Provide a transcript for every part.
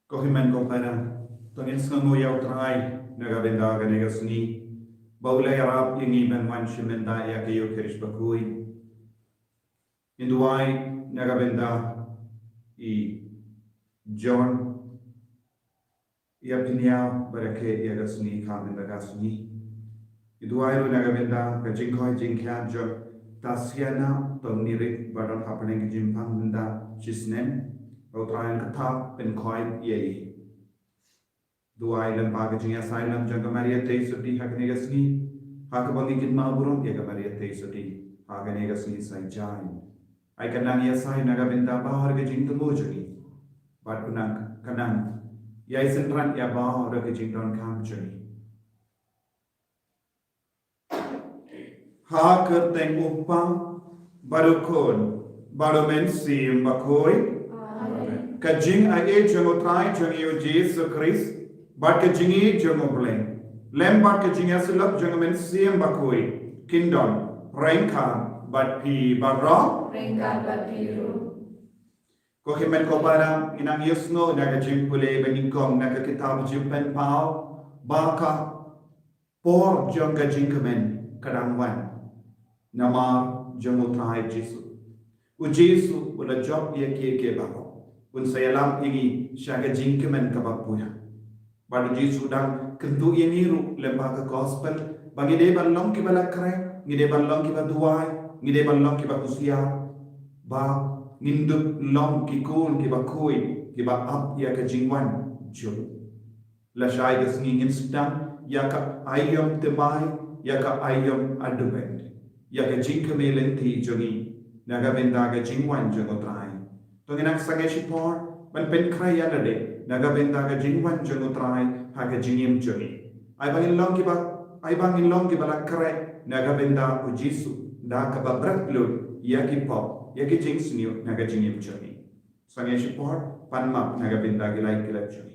Kohimen kompara, tongin sengu yau trai, naga benda ganega seni, baula yarap ini ben wan shimenda ya kayo kirish bakui, induai naga benda I John, ya pinya barake ya gasni kamen naga seni, induai ru naga benda kajingkoi jingkyan jo tasiana tongnirik badan happening jimpang benda chisnen. Autrayan katap pen coin ye. Do island packaging asylum janga Maria Tesoti Hakanegasni, Hakabangi Maburum, Yaga Maria Tesoti, Hakanegasni Sai Jain. I can nang yasai Nagabinda Bahar Gajing the Mojani, but Punang Kanang, Yaisen Rant Yabah or Gajing Don Kamjani. Hakar Teng Upang, Barukon, Baromen Sim Bakoi. Kajing ay jangotrai jangiyo Jesus Christ, but kajingi jangobleng. Lem but kajing asilap jangamen siem bakui, kingdom, rengkan, but pi barra, rengkan but pi ru. Kohimen kobara, inang yusno, naga jimpule, beningkong, naga kitab jimpen pao, baka, por janga jingkamen, kadangwan, namar jangotrai Jesus. U Jesus, ula job ye ke bako. Un sayalam ini syaga jingkemen kabapuya. Pada Yesus dang kentu ini ru lembaga gospel bagi de balong ki balakre, ngide balong ki baduai, ngide balong ki bakusia, ba ngindup long ki kun ki bakui, ki ba up ya ka jingwan jo. La syai gas ngingin sedang ya ka ayom temai, ya ka ayom adubend. Ya ka jingkemelen ti jongi, naga bendaga jingwan jongotrai. Tunginak sangai sipor, ban pen kraya dade, naga bendaga jingwan jongotrai, haga jingim jongi. Ay bangin long ki balak kare, naga benda ujisu, da ka babrak lud, yaki pop, yaki jing snio, naga jingim jongi. Sangai sipor, panmak naga bendaga lai kilap jongi.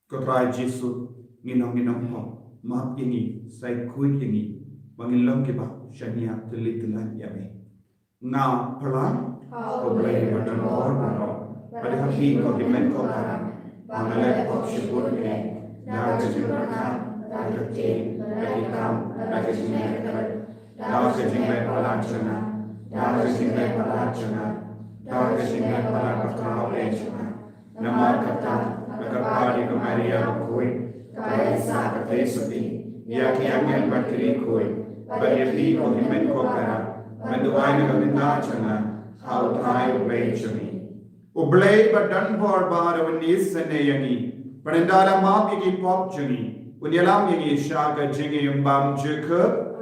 Kotrai Jesu nginong ho maaf ini sai kuit ini bangilong kiba shania telitelan yame nga pelan ko boleh bertemor mano pada hati ko dimen ko barang bangale ko syukur ne na kejurang na kecil na hitam na kejine na kejine palacana na kejine palacana na kejine palacana nama kata Nagapari ko Maria Koi, kaya sa katesati, yakiangyan bateri Koi, bayati ko himen ko kara, maduay na gaminachana, how tayo bejami. Ublay badan por bara unis sa neyangi, panandala mapigi pop juni, unyalam yangi shaga jingi yung bam Jacob,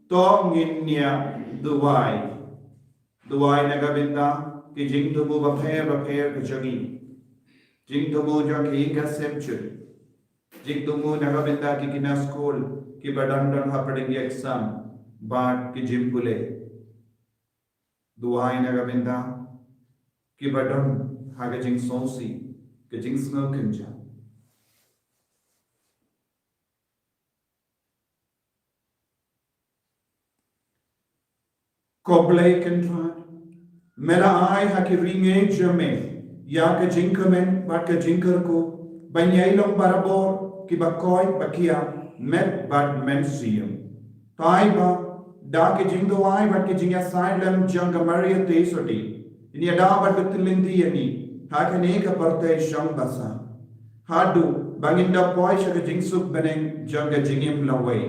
Tonginya duai nagabinda ki jing tumu baper ke jangi jing tumu jang ki inga semchu jing tumu nagabinda ki kina school ki badan ha pading exam bat ki jimpule duai nagabinda ki badan ha ga jing sonsi ki jing sngo kunja Koblai kentran Mera ai ha ki ringe jame ya ka jinkamen bat ka jinkarko banyai long barabor ki bakoi bakia met bat mensium tai ba da ki jingdo ai bat ki jingya silem janga maria te soti ini ada bat betilindi yani ha ka ne ka parte sham basa hadu banginda poi shaka jingsuk beneng janga jingim lawai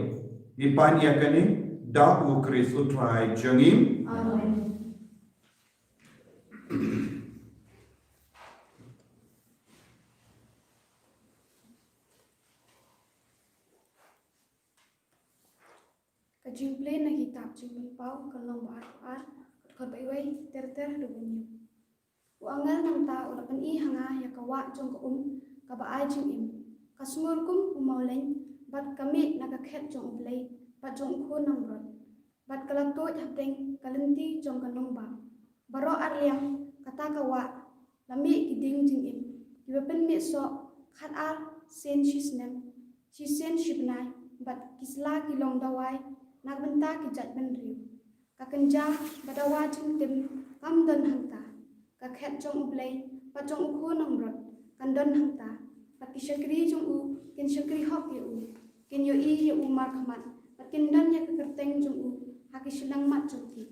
ipan ya kani da u kristu trai jangim Amen. Kajimple na kitab jimbal pau kalong Al-Quran kot baiwai ter dubunyu. Uangal nang ta ulapan I hanga ya kawa jong ka ka baai jing im. Kasmur kum umauleng bat kami nakakhet jong ublay bat jong khu nang rot. Bat kalatut hapdeng kalinti jong kanong ba. Baro arliang kata kawa lami kiding jing im. Kibapen mi so khat ar sen shisnem. Shisen shibnai bat kisla kilong dawai nagbenta kijat benriu. Kakenja badawa jing tim kamdon hangta. Kakhet jong ublay bat jong ukhu namrot kandon hangta. Bat kisyakri jong u kin syakri hok ye u. Kin yo I ye u markhamat bat kindan ya kekerteng jong u hakishilang mat jong ki.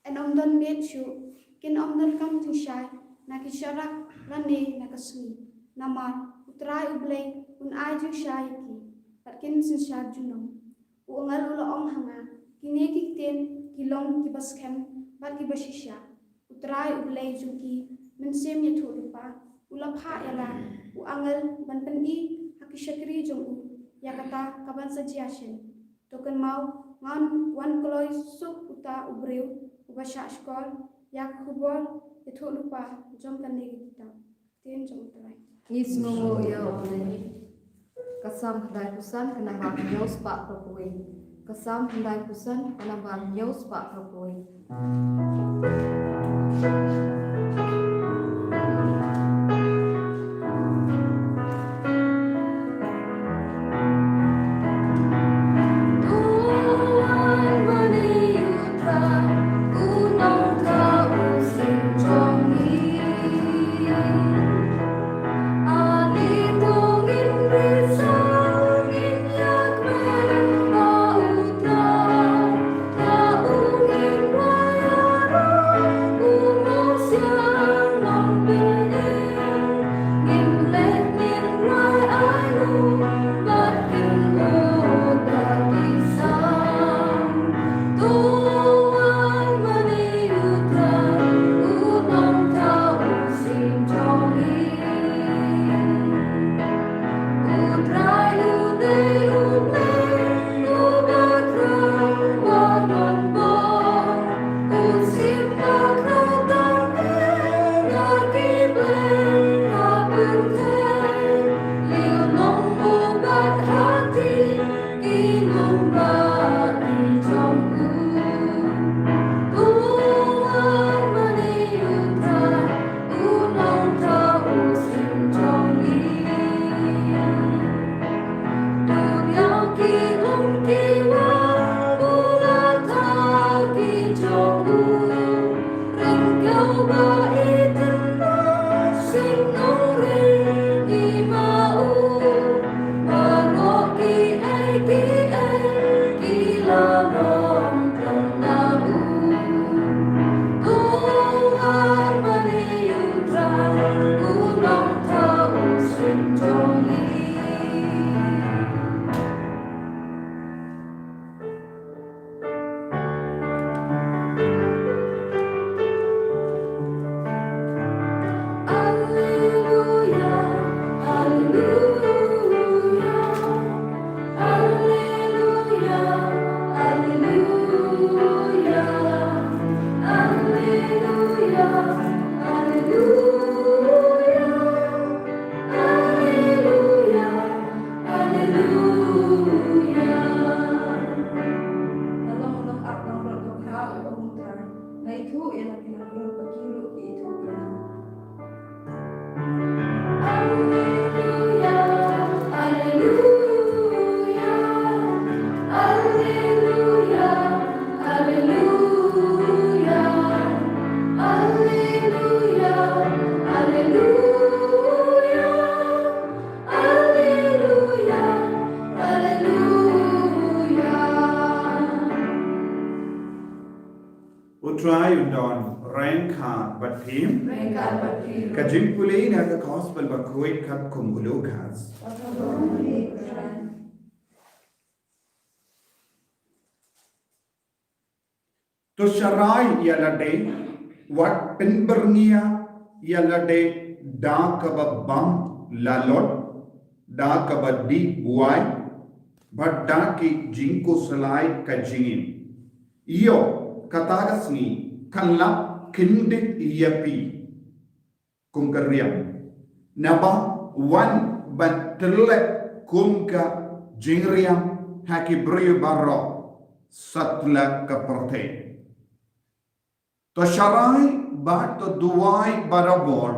En omdon met shu kin omdon kam jing syai na kisyarak rane na kasmi. Namar utrai ublay un ai jing syai ki. Bat kin sin syai junong. Uangal ula ong hanga kini kikten kilong kibaskem bat kibashisya. Utrai ublay jong ki mensem ya lupa ula pha yala uangal banpen I hakisyakri jong u ya kata kaban sajiasyen. Token mau ngan wan koloi suk uta ubreu ubasya skol ya kubol ya lupa jong kane kita. Ten jong utrai. Isnungo ya oleh. Kasam hendai kusan kena bang nyaus pak propoi. Kasam hendai kusan kena bang nyaus pak propoi. Hallelujah. utrai undon rengka batim Rengkat batin. kajimpule naga gospel bakuit kat kumbulukas. To sharai yalade wat penbernia yalade da kababam lalot da kabadi buai but da ki jingko salai kajingin iyo katagasni kanla kindik iyapi kumkariam naba wan batlet kumka jingriam hakibri barro satla kaparte to sharai ba to duai barabor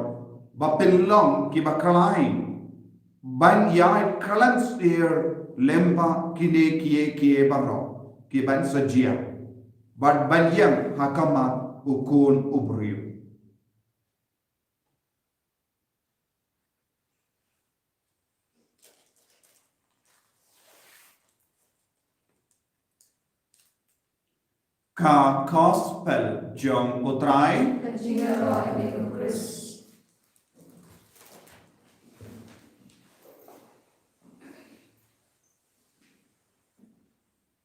ba pilong ki bakalai ban yai kalan steer lemba kine kie baro ki ban sajia ban ban yang hakama ukun ubriu ka gospel jong utrai Kajingaroy ni Chris.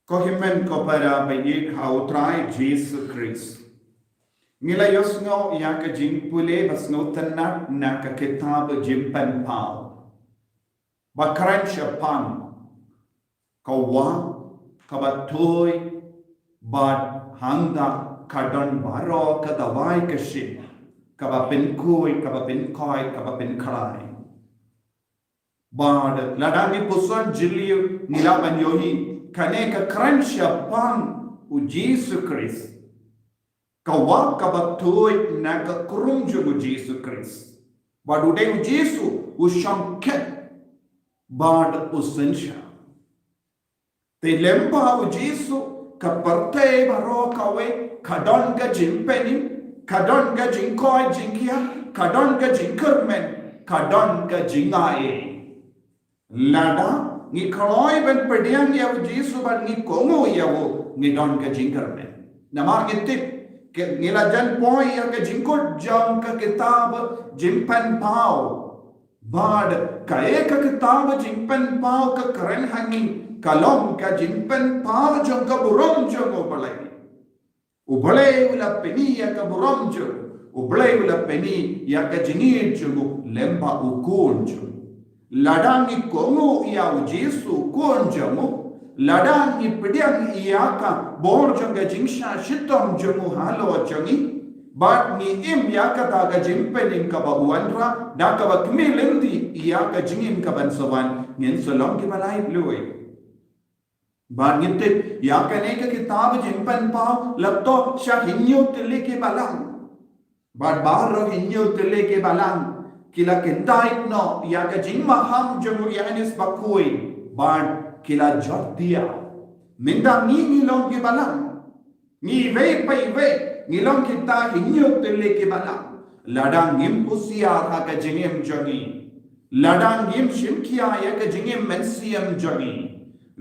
Kohimen kepada bayi kau try Jesus Christ. Nila yosno yang ke jingpule basno tenak nak ke kitab jimpan pau. Bakran syapan kawa kabatoy bad hangda kadon baro kadawai kesip kabapin kuy kabapin koi kabapin kalai. Bad ladangi pusan jiliu nila banyohi kane ka kransya pang u Jesus Christ kawa kabatoy na ka kurungjo u Jesus Christ badude u Jesus u shamket bad u sensha te lempa u Jesus ka parte baro kawe kadon ga jimpenim kadon ga jinkoy jinkia kadon ga jinkermen kadon ga jingae lada ni kaloi ben pediang ya Jesus ban ni kongo ya wo ni don ka jingkar men namar ngitip ke nilajan poi ya ka jingkot jam ka kitab jimpan pau bad ka ek kitab jimpan pau ka karen hangi kalom ka jimpan pau jong ka burom jong ubale ula peni ya ka burom jong ubale ula peni ya ka jingir jong lemba ukun jong ladangi kongo ia ujesu konjamu ladangi pediang ia ka borjanga jingsha shitom jamu halo jangi bat ni im ia ka taga jimpening ka baguanra da ka bakmilendi ia ka jingim ka bansawan ngin solom ki balai bloi bat ngite ia ka ne ka kitab jimpan pa lapto shahinyo tele ke balang bat bar hinyo tele ke balang kila kentait no ya ka jing maham jamu yanis bakui ban kila jordia minda ni long ki balang ni ve pai ve ni long kita hinyo tele ki balang ladang ngim usia ka jingem jagi ladang ngim shimkia ya ka jingem mensiam jagi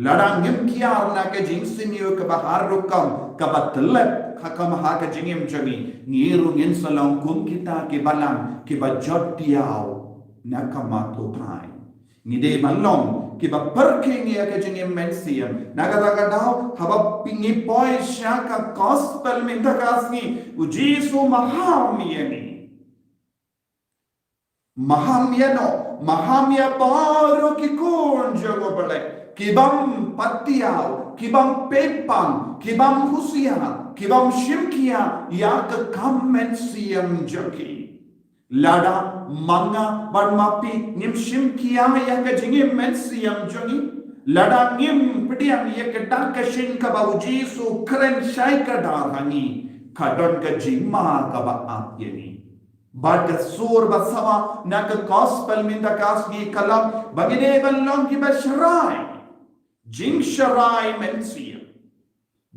ladang ngim kia na ka jing sinyo ka bahar rukam ka batlet hakam ha ka jingem jagi ngiru ngin salang kum kita ki balang ki ba jot tiao nakama to trai ni de malong ki ba perking ya ka jingem mensiam naga daw haba pingi poi shaka gospel minta kasni u Jesu mahamya baro ki kon jago bale kibam patiao kibam pepang kibam husia kibam shimkia ya ka kamensiam jaki lada manga barmapi nim shimkia ya ka jingim mensiam jaki lada ngim pediang ya ka dakashin ka ba Jesu kren shai ka darhangi kadon ka jingma ka ba apyeni bad sur basama na ka gospel minda kasgi kalam bagine balong ki bashrai jing sharai mensiam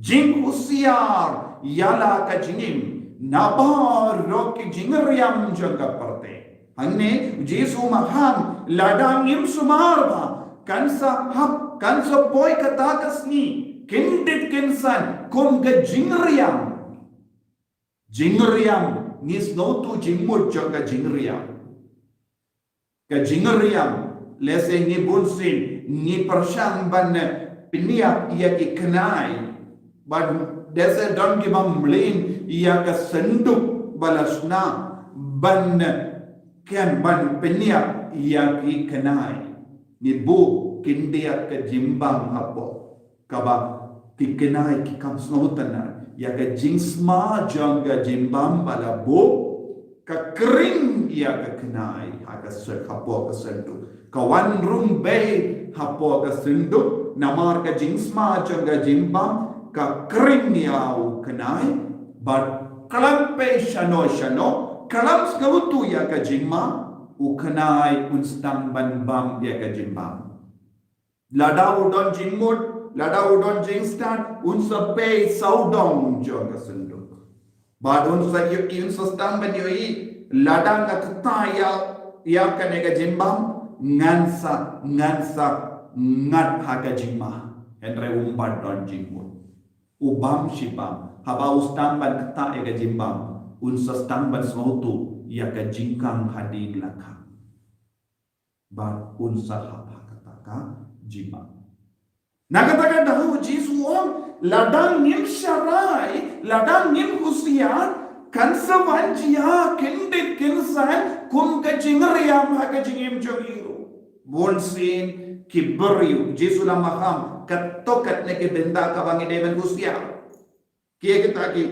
jing usiar yala ka jingim nabar roki jingriam jaga parte hanne Jesu maham ladangim sumarba kansa hap kansa boy katakas ni kindit kinsan kum ga jingriam Jingriam ngis no tu jingmut jaga jingriam. Ka jingriam lese ngi bunsin ngi persyang ban piniap ia ki kenai. Ban desa don ki bam mlin ia ka senduk balasna ban ken ban piniap ia ki kenai. Ni bu kindia ka jimbang hapo kaba ki kenai ki kam snowtanar. Ya ka jingsma jangga jimbam bala bo ka kering ya ka kenai aga sek hapo ka sendu kawan rum be hapo ka sendu namar ka jingsma jangga jimbam ka kering ya u kenai but kalam pe shano kalam skautu ya ka jingma u kenai unstang ban bam ya ka jimbam ladau don jingmut lada udon jingstan unsa pe saudong jonga senduk bad unsa unsa stam ban yoi lada ngakta ya kanega jimbam ngansa ngat haga jimmaendre umban don jingmut ubam shibam haba ustam ban kata ega jimbam unsa stam ban sautu ya ka jingkang hading lakha bad unsa haba kata ka jimma Nakatakan dahu Jisu om ladang ngim syarai, ladang ngim husian, kan sawanjia kendit kinsan kum kajingriam ha kajingim jogiru. Bolsin kiberiu Jisu la maham katokat neke benda kabangi demen husia. Kia kita ki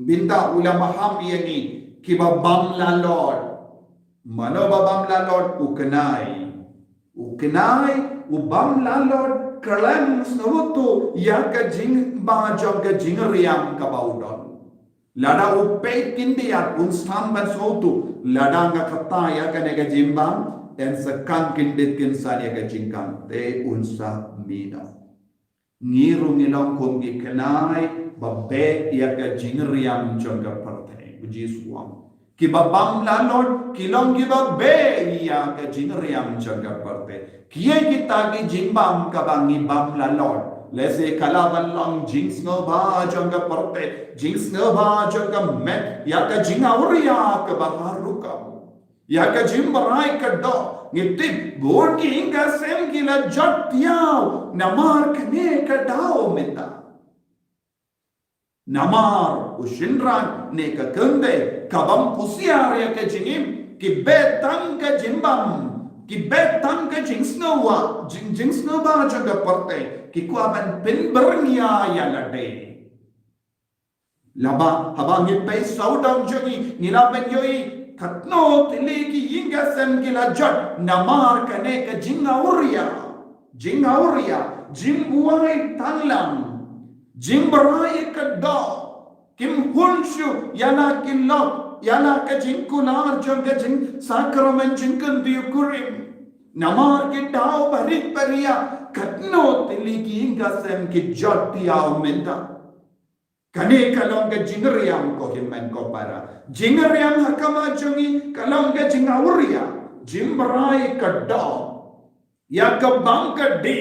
benda ulama ham ini kibabam la Lord. Mano babam la Lord ukenai ubam la Lord kalam snutu ya ka jing ba jog ka jingriam ka baudon lada upe kindiat unsam ban sotu lada nga kata ya ka nega jimbam en sakang kindit kinsan ya ka jingkang te unsa mina ngiru ngilong kum gi kenai babbe ya ka jingriam jog ka parte uji suam ki babam la Lord kilong ki babbe ya ka jingriam jog ka parte Kia kita ki jimbam kabangi bam la Lord. Lese kalaban long jings no ba jangga parte. Jings no ba jangga met. Ya ka jinga uriya ka baharukam. Ya ka jimbarai ka do. Ngitip gor ki inga sem ki la jat tiyaw. Namar kane ka dao mita. Namar ushinran ne ka kende. Kabam pusiar ya ka jingim. Ki betang ka jimbam. Ki betang ka jingsnawa jingsnawa jaga parte ki kuaban penbernia ya lade laba habang pe saudang jogi nilaben yoi katno tiliki inga sem gila jot namar kane ka jingauria jimbuai tanglam jimbarai kaddo kim hulshu yana kilok yana ka jingkunar jaga jing sakramen jingkan diukurim namar ki tao barit paria katno tiliki inga sem ki joti au menta kane kalong ka jingriam ko himen ko para jingriam hakama jungi kalong ka jingauria jimbarai kaddo ya ka bangka di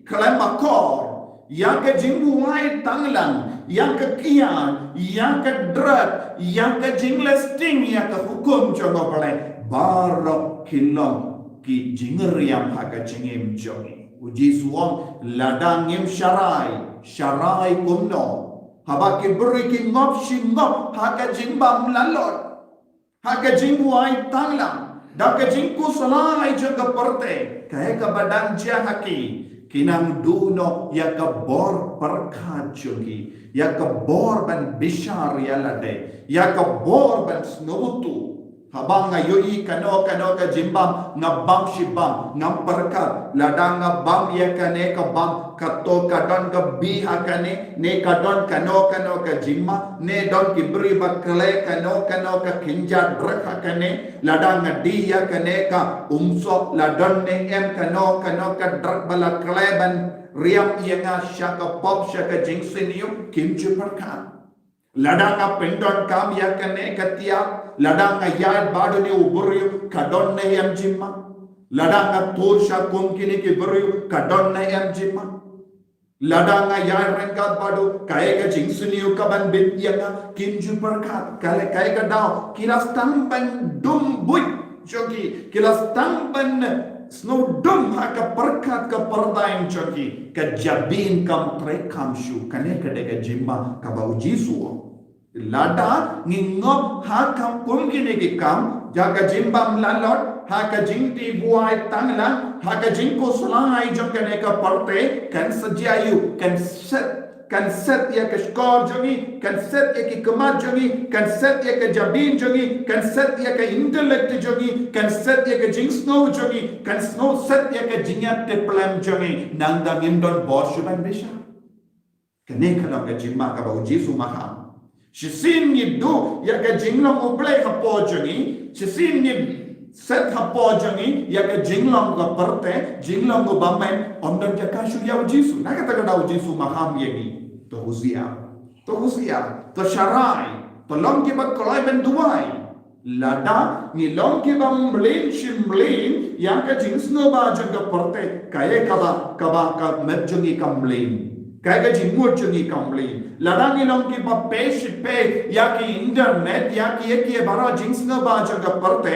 kalamakor ya ka jingbuai tanglang yang kekian, yang kedrat, yang kejinglasting, yang kehukum jono balai barok kilong ki jingeriam haga jingim jongi uji suam ladangim syarai kumno haba ki beri ki ngop shingop haga jingbam lalot haga jingbuai tanglang daga jingku salai jaga perte kaya ka badang jia haki kinang duno ya ka bor perkat jogi ya ka bor ban bishar ya lade ya ka bor ban snutu habang ngayoy kano ka jimbam ngabam shibam ngam perkat ladang ngabam ya kane ka bam kato kadon ka biha kane ne kadon kano ka jimma ne don kibri bakle kano ka kinja drakha kane ladang ngadi ya kane ka umso ladon ne em kano ka drak bala kleban riam yenga shaka pop shaka jingsiniu kimchu perkat ladang ka pendon kam ya kane katia ladang ayat badu ni uburiu kadon ne yam jimma ladang tur sha kumkini ki buriu kadon ne yam jimma Ladang ayar rengkat padu kaya ka jing suniu kaban bin yang kinju perkat kaya ka dau kilas tamban dum buit jogi kilas tamban snow dum haka perkat ka perdaim jogi ka jabin kam trekam shu kane ka dega jimma ka bau jisu lada ngingop hakam pungkine ki kam jaga jimbam lalot haka jingti buai tanglang haka jingko sulai jokane ka parte kan sejayu kan set ya ke skor jogi kan set ya ke kemat jogi kan set ya ke jabin jogi kan set ya ke intellect jogi kan set ya ke jing snow jogi kan snow set ya ke jingat te plan jogi nang dang indon borsuban besha kane kana ka jimma ka bau jisu maham Shisin ni do ya ka jinglong ublay ka po jogi shisin ni set ha po jogi ya ka jinglong ka parte jinglong ko bamay omdan ka kashu ya jisu nakata ka daw jisu maham yegi to huzia to sharai to long ki ba kolay ben duwai lada ni long ki ba mlin shimlin ya ka jingsno ba joga parte kaya ka met jogi ka mlin kaya jingmur jogi ka mlin ladang ilong ki pa pe ya ki internet ya ki bara jingsno ba joga parte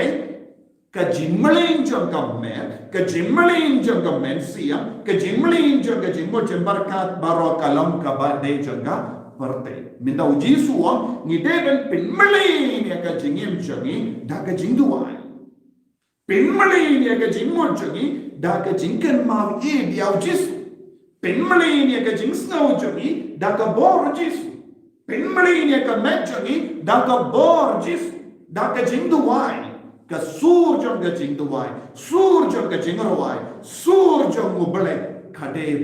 ka jimmelin joga mer ka jimmelin joga mensia ka jimmelin joga jimmo jembarkat baro kalam ka ba de joga parte minda uji suwa ni deben pinmelin ya ka jingim jogi da ka jingduai pinmelin ya ka jimmo jogi da ka jingken ma e biau jisu pinmelin ya ka jingsno jogi da ka bor jisu pinmelin ya ka met jogi da ka bor jisu da ka jingduai ka sur jong ka jingduai sur jong ka jingrawai sur jong ubale khade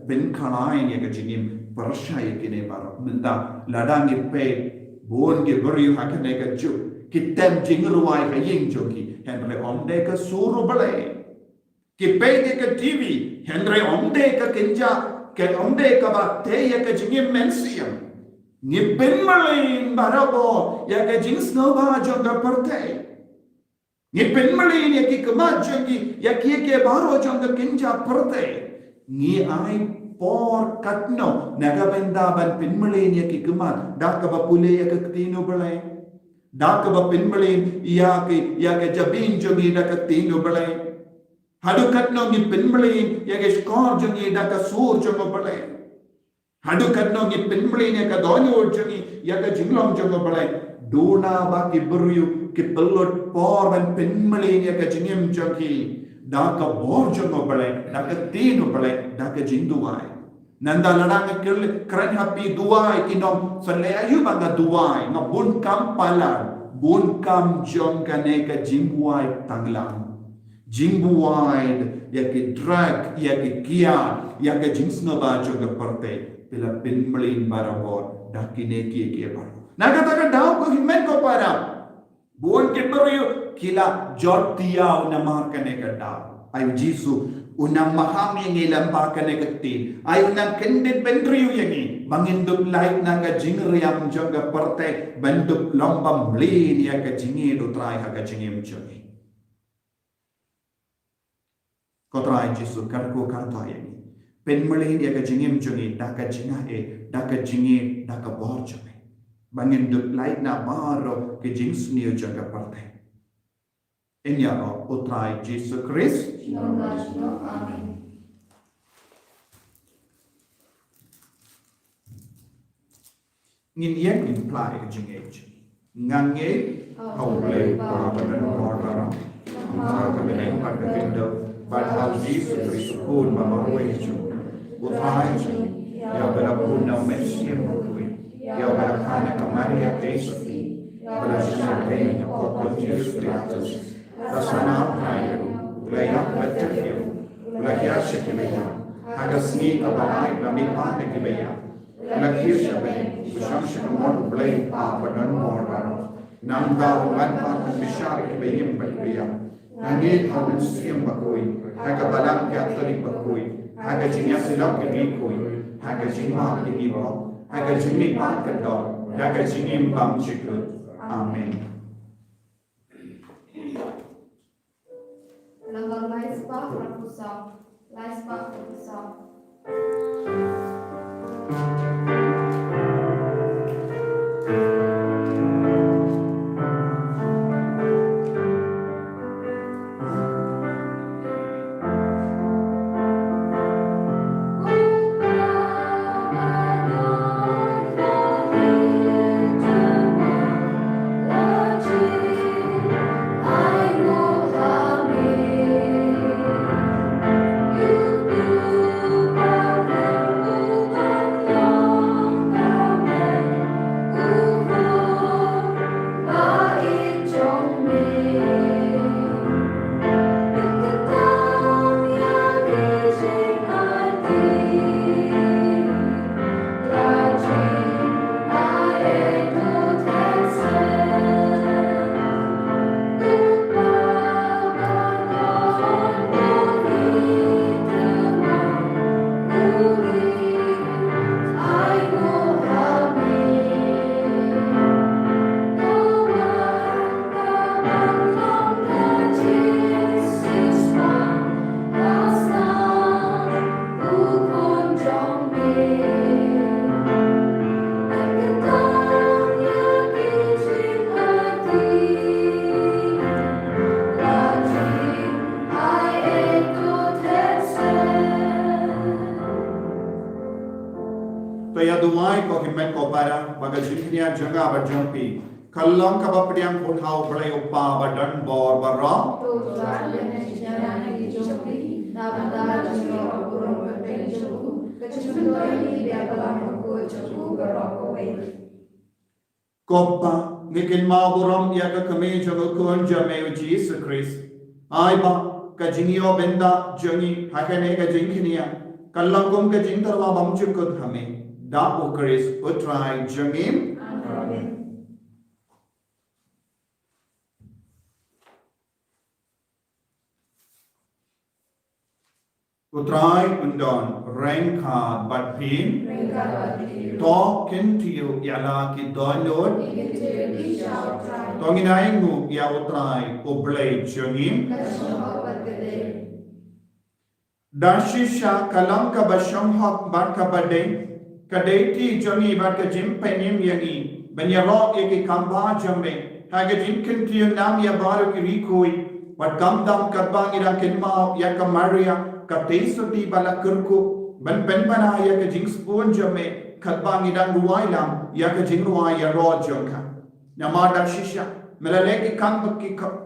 ben khanai ya ka jingim parasha ya kine bar minda ladang ipe bon ge bari hakane ka ju kitem jingrawai ka ying jogi henre omde ka sur ubale ki pe ka tv henre omde ka kenja ke omde ka ba te ya ka jingim mensiam ni penmalin barabo ya ka jingsno ba jonga parte ni penmalin ya ki kama jongi ya ki baro jonga kenja parte ni ai por katno naga benda ban penmalin ya ki kama dak ba pule ya ka tino balai dak ba penmalin ya ka jabin jongi dak tino balai hadu katno ni penmalin ya ka skor jongi dak sur jonga balai hadu kadno ngi penmli ne ka doni urjani ya ka jinglong jongo balai dona ba ki buryu ki pelot por ban penmli ne ka jingim jongi da ka bor jongo balai da ka tinu balai da ka jingduai nanda ladang kel kran happy duai inom sale ayu banga duai nga bun kam palar bun kam jong ka ne ka jingbuai tanglang jingbuai ya ki drag ya ki kia ya ka jingsno ba jonga parte pela penmelin barabor dakine ki bar nagata daw ko himen ko para bon ke bariyo kila jortia unamar kane ka daw ay jisu unang maham yang ilang ba kane ka tin ay unang kendit bentriyo yangi mangindup laik na ka jingriam joga parte bendup lombam mlin ya ka jingi do try ha ka jingim jogi ko try jisu karko karta yangi penmelin ya ka jingim jongi da ka jinga da ka jingi da ka bor jongi bangin dup lain na baro ke jings niyo jaga parte enya ro utrai Jesus Christ amen ngin yen imply ka jingi ngange au play para pada order ma ka beneng pa ka kindo but how Jesus Christ pun mama weju Ufahaji, ya berapuna Mesia mukui, ya berakana kamaria Yesusi, berasanya pokok Yesus Kristus, rasana kayu, layak betul, layak sekilas, agak seni kabai lamipah kekibayah, lakir sebenarnya, usam sekumur belai apa dan orang, nangga umat pakai besar kebayam berkebayam, angin awal siam bakui, agak balang Katolik bakui. Haga jinya silap ke nikui, haga jingma ke nibo, haga jingmi pak ke dor, haga jingim bam cikut. Amin. Nanggal laispa berpusau, laispa berpusau. to ya duai ko himen ko para baga jingnia janga ba jampi kallang ka ba pediang pun hau balai upa badan bor barong tu tuan dengan sejarah di Jokowi dapat jumlah burung penting cukup kecuali ini dia dalam buku cukup berokok. Kopa ngikin ma buram ya ka kami jago kun jame Jesus Christ ai ba ka jingio benda jangi hakane ka jingkhinia kallang kum ka jingtarwa bam chukut hame da ukris utrai jangim Amin. utrai undon rengka batpin talking to you yala ki download tonginai ngu ya utrai oblay jangim Dashisha kalam ka basham hak bat ka bade kadeti jangi bat ka jim penim yangi banyaro eki kamba jamme haga jim kintiyo nam ya baru ki rikoi bat kam dam katbang ira kinma ya ka maria ka teisuti bala kurku ban bana ya ka jing spoon jamme katbang ira ruwai lam ya ka jing ruwai ya ro jangka nama dashisha melaleki kan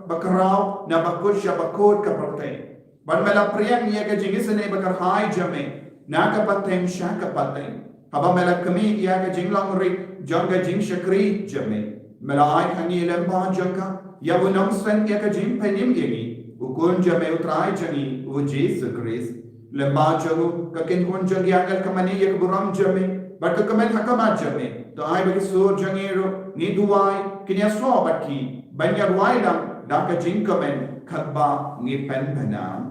bakarau na bakusha bakod ka protein Ban mela priang ia ke jingis ne bakar hai jame na ka pateng sha ka pateng haba mela kami ia ke jinglang ri janga jing shakri jame mela ai khani lemba janga ya bunam sen ia ke jing penim yegi ukun jame utrai jangi u Jesus Christ lemba jangu ka kin kun jangi angal kamani yak buram jame bat ka kamen hakama jame to ai bagi sur jangi ro ni duai kinya so batki banya duai lam da ka jing kamen khatba ngi pen penam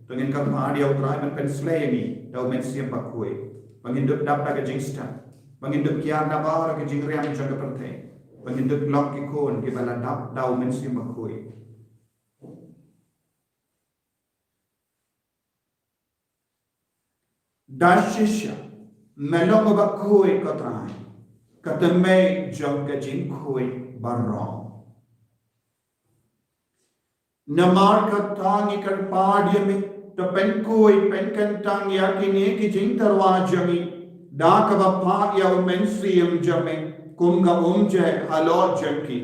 Dengan kapal dia utrai men pensle ni tau men siam pakui panginduk dap daga jingsta panginduk kian dabar ke jingriam jaga perte panginduk lok ki kon ki bala dap dau men siam pakui dashisha melong bakui katrai katame jaga jingkui barong namar katangi kan padiame to pen koi pen kantang yakini ki jing tarwa jami da ka ba pa ya men siam jame kunga umje halo janki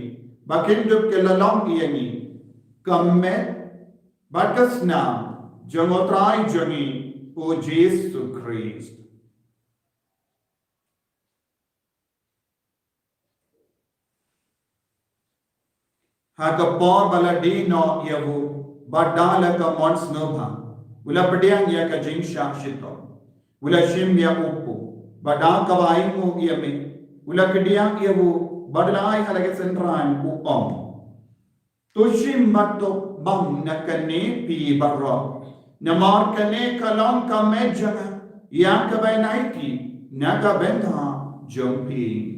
bakindu ke lalong yani kamme batasna jangotrai jami o Jesus Christ haka por bala dino yavu badala ka mons nobha Ula pediang ya ka jing sha shito. Ula shim ya upu. Badang ka baing mu ya me. Ula kediang ya bu badlai halage sentran u om. Tushim mato bang na kane pi barro. Namar kane kalam ka mejana. Ya ka bay naiki. Na ka benta jompi.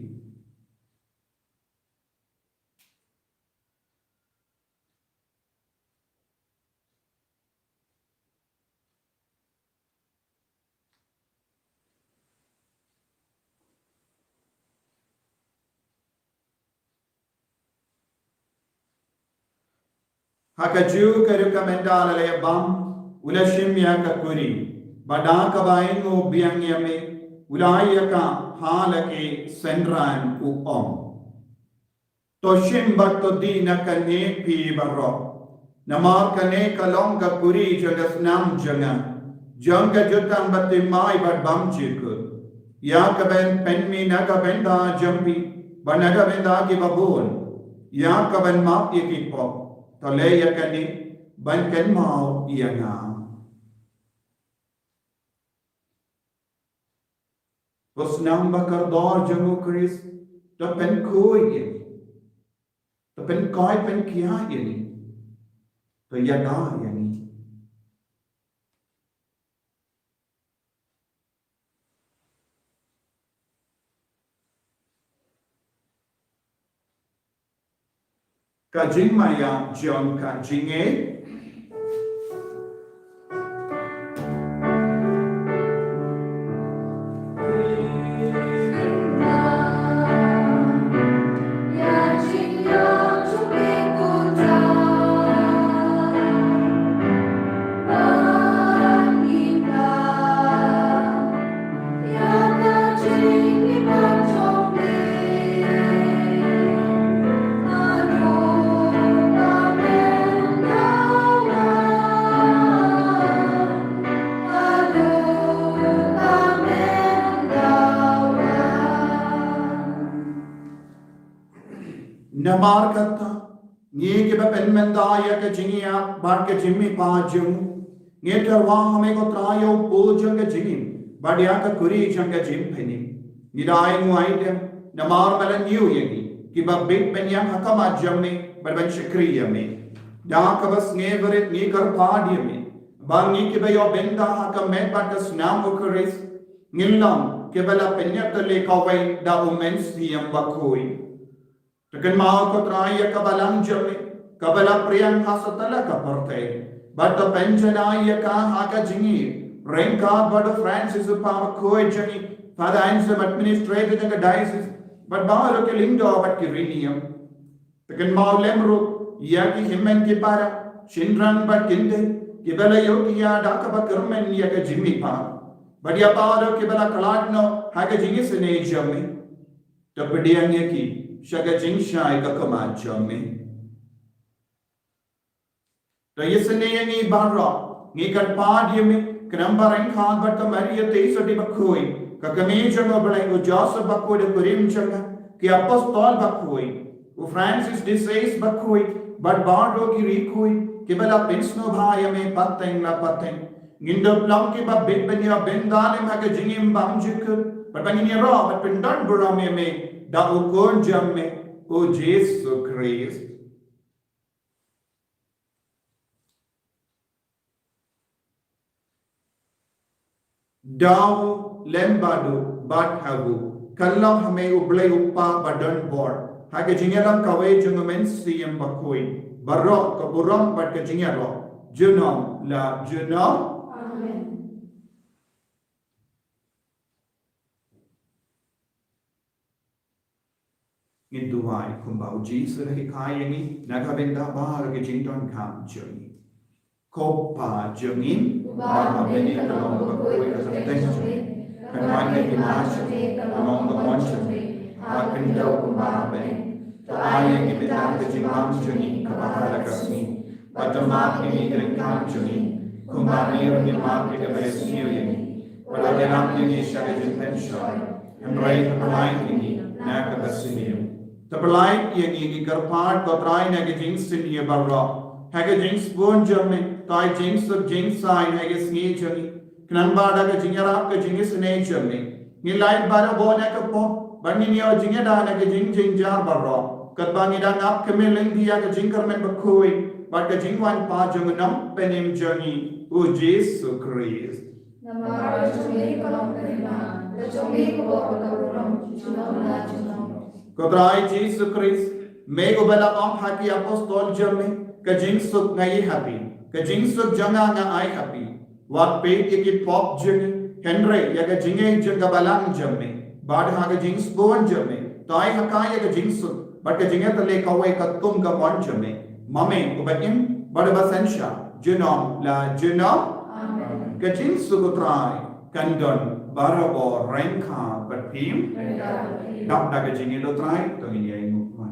Hakaju ka rekomendala le bam ula shim ya ka kuri badang ka baing u biang ya me Wilayaka halake senran uom. Toshim batodi nakane pi barok. Namar kane kalong ka puri jagas nam jangan. Jangka jutang batimai bat bamjiku. Ya kaben penmi nakabenda jampi. Banaga benda ki babun. Ya kaben map ikipok. Tole yakani ban ken mau ianga. Bos nam bakar dor jangu Chris. To pen koi ini. To pen koi pen kia ini. To yada yani. Kajing maya John kajinge. Namar kata, nge ke ba penmendaya ke jingia bar ke jimmi pajum, nge terwa hame ko trayo po janga jingin, badya ka kuri janga jim pheni. Nidai muaidem, namar malan yu yegi, ki ba big penyang hakama jamme, barban shakriya me. Da ka bas nge verit nge kar padya me, ba nge ke ba yo benda hakam me batas nam ukuris, ngilam ke bala penyak tale kawai da umens diyam bakoi. Tekan mau ko traya kabalang jame, kabala priyang hasatala ka porte. But penjana ka haka jingi, renka but Francis upama koi jangi, father answer administrator janga diocese, but baalo ke lindo but kirinium. Tekan mau lemru, yaki himmen ki para, shindran but kinde, kibala yokiya dakaba kermen yaka jimmi pa. But ya baalo kibala kaladno haka jingi sene jame. Tapadiang yaki. Shaga jingshai ka kamachame. To yesene yangi barra, ni kan padiyame, kanambarang khan but Maria Tesa de Bakoi, Kakamija Noblay, U Joseph Bakoi de Purim Changa, Ki Apostol Bakoi, U Francis de Sais Bakoi, but Bardo Kirikui, Kibala Pinsno Bhayame, Pateng la Pateng, Gindo Plumki ba Bibania Bendalim Hakajingim Bamjuk, but Bangini Raw, but Pendan Burame. Da ukon jamme o Jesu Christ. Daw lembadu bat hagu kallam hame ublay uppa badan board hage jingelam kawai jungumen siyam bakoi barro kaburam bat ke jingero junam la junam. Amen. Induai kumbau Jesus hikai nagabenda bar ke jington kam jungi. Kopa jungin bar beni kalong bakoi kasateng kanwan ke dimashe kalong bakonche hakindau kumba beni to ayeng ibitang ke jingam jungi kabahala kasmi batamap ni drinkam jungi kumba mir ni map ke besniu yeni wala denam ni shaga jingpen shoy emrai kapalain ni nakabasiniu. Terpelain yang ini kerpat kotrai nage jings sini barra, hage jings pun jamin, tai jings sub jings sign hage snee jami, kenamba daga jingara ke jings sene jami, nilai bara bona ke pom, bani niyo jingada nage jing jar barra, katbangi dang ap kemeling dia ke jingkar men bakui, bat ke jingwan pa jamanam penim jami, o Jesu Christ. Namara jumi kolom kerina, jumi ko kolom junam la junam. Kotrai Jesus Christ, me ubala om haki apostol jame, ka jingsuk ngai happy, ka jingsuk janga nga ai happy. Wat pe iki pop jami, Henry yaga jinge janga balang jame, bad haga jings bon jame, tai hakai yaga jingsuk, but ka jinge tale kawai ka tum ka mon jame, mame ubatim, bad basensha, junom la junom, Amen. ka jingsuk utrai, kan don barabo rengka berpim dap daga jingi lo trai to ini ai mu ma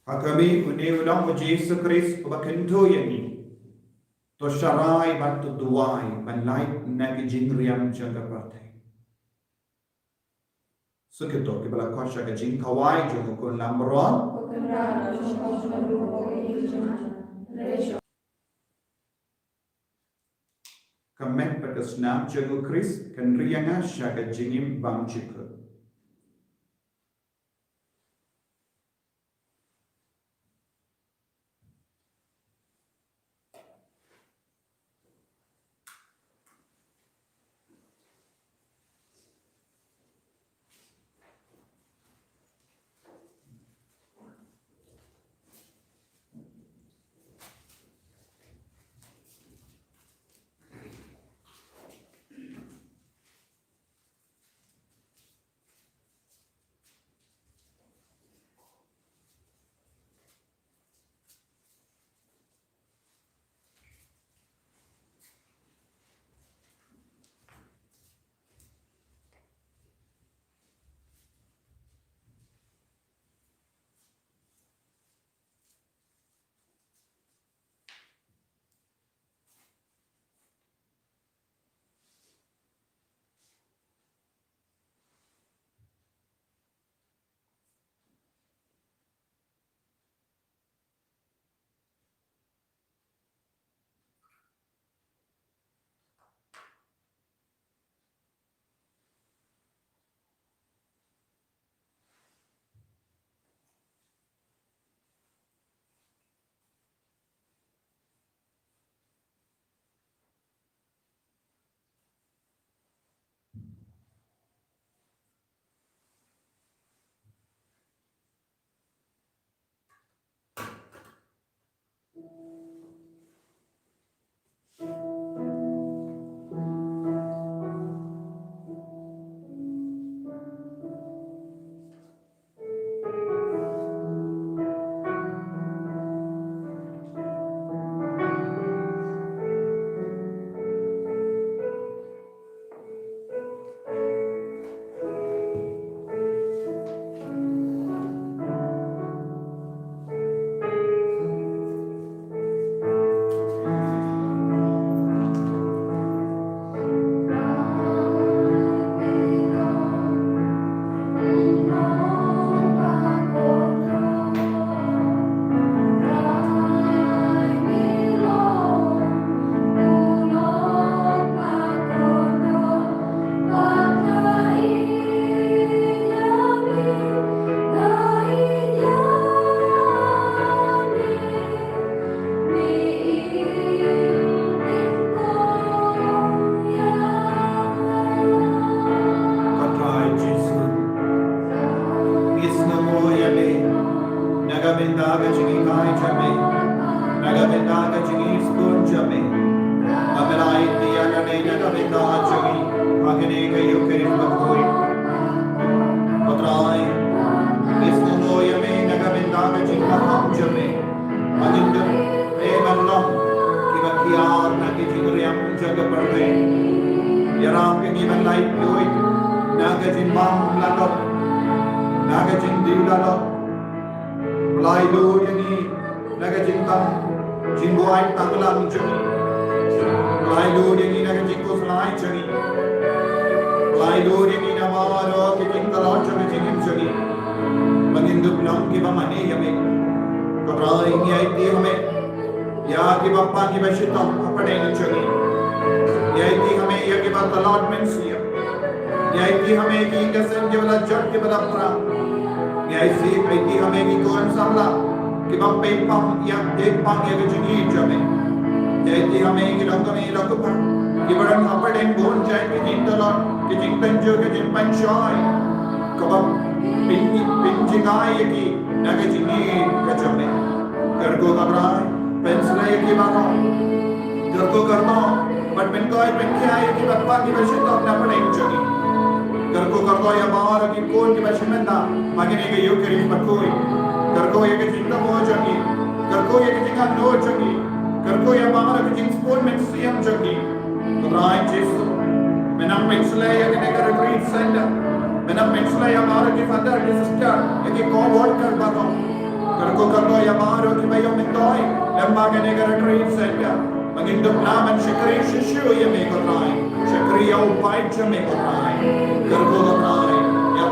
Hakami uni udang Yesus Kristus bakentu yani to sharai batu duai ban light nagi jingriam jaga partai sukito kibala kosha ga jing kawai jo kun lamron kamet pada snap jago Kris kan rianga shaga jingim bang jika Nagabendaga jingi kai chame, Nagabendaga jingi spoon chame, Amelai diana ne Nagabendaga jingi, Agane kayo kirin bakuri, Patrai, Isno yame Nagabendaga jingi maham chame, Agindam, Emanlam, Kibakiar nagi jingriam jaga perde, Yaram kengiman light fluid, Naga jimbang lalop, Naga jindi lalop, Laido yani naga jingtam jingwai tanglam jangi lai do dengi naga jingko selai jangi lai do dengi namaro ke jingkalo jingim jangi mengindup lang ki bamane yame kodrai ni ai ti hame ya ki bappa ki bashitam apade ni jangi ya ti hame ya ki bat allotment siya ya ti hame ki gasen ke bala jat ke bala pra ya si ai ti hame ki kon samla कि बापे पम या देख पम या कुछ नहीं जमे जैसे हमें कि लोगों में लोग पर कि बड़न अपने बोल जाए कि जिन तला कि जिन पंजो कि जिन पंचाय कब पिंचिगाय कि ना कि जिनी कचमे कर को करना पेंसिल है कि बाबा कर को करना बट पिन को पिन क्या है कि बापा की बच्चे तो अपने अपने इंचोगी कर को करना या बाहर कि कौन की बच्चे में ना मांगने के योग करी पकोई करको ये के चिंता हो जाएगी करको ये के चिंता नो जाएगी करको ये बाहर के चिंता स्पोर्ट में सीएम जाएगी तो राय जेसु मैं ना पेंसिले ये के नेगर रिट्रीट सेंटर मैं ना पेंसिले ये बाहर के फादर के सिस्टर ये के कोवर्ड कर बातो करको करको ये बाहर के भाइयों में तोय लंबा के नेगर रिट्रीट सेंटर मगिन तो प्लान में शिकरी शिशु ये में को राय शिकरी या उपाय जमे को राय करको को राय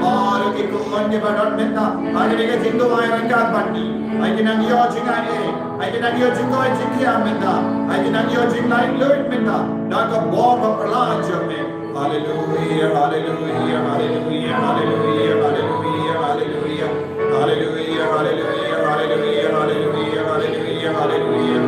बाहर की कोन के बड़न में था आगे के जिंदो आए रंगात पट्टी आगे नंगियो जिंगाए आगे नंगियो जिंगो जिंगिया में था आगे नंगियो जिंगाई लोट में था डाका बॉब प्रलाज में hallelujah hallelujah hallelujah hallelujah hallelujah hallelujah hallelujah hallelujah hallelujah hallelujah hallelujah hallelujah hallelujah hallelujah hallelujah hallelujah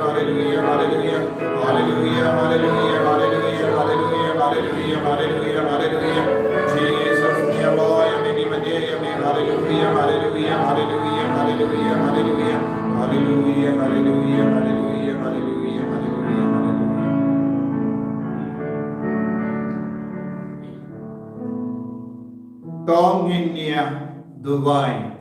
hallelujah hallelujah Hallelujah, hallelujah, hallelujah, hallelujah, hallelujah, hallelujah, hallelujah. Jesus, dear Lord, many Hallelujah, hallelujah, hallelujah, hallelujah, hallelujah, hallelujah, hallelujah, hallelujah, hallelujah, hallelujah, hallelujah. Tong India, Dubai.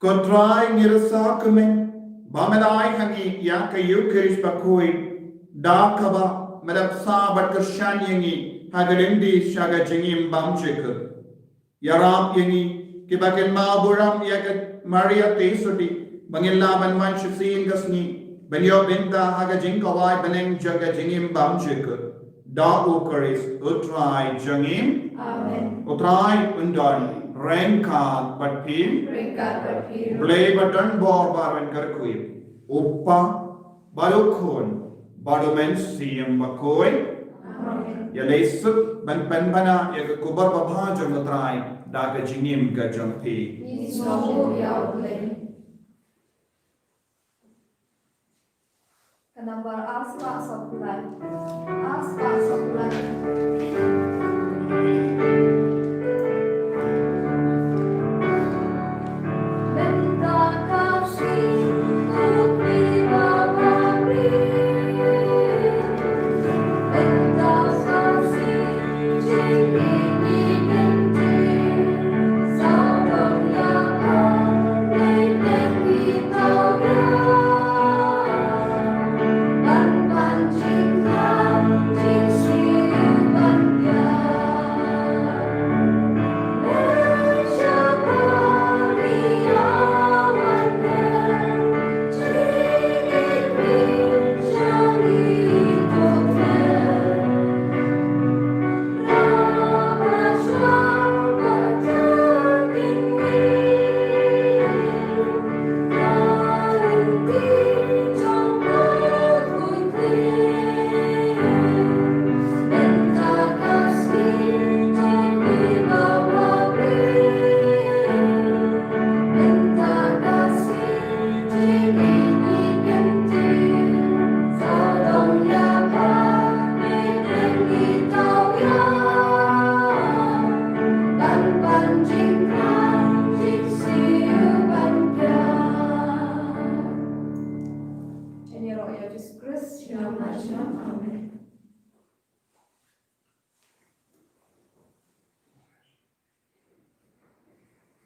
Kontrai ngirasa kame bamelai hangi ya kayu kirish bakoi da kaba medapsa batkershan yangi hagalindi shaga jingim bamchek yaram yangi kibaken maburam yagat Maria tesoti bangilla banman shisi gasni benyo binta haga jingkawai beneng jaga jingim bamchek da ukaris utrai jingim amen utrai undan Rengkat patim, play button bor barwen karkuim. Uppa balukun, balumen siyam bakoy. Ya leisup ban penbana ya kubar babha jomutrai daga jingim ka jompi. Kenapa asma sokulan?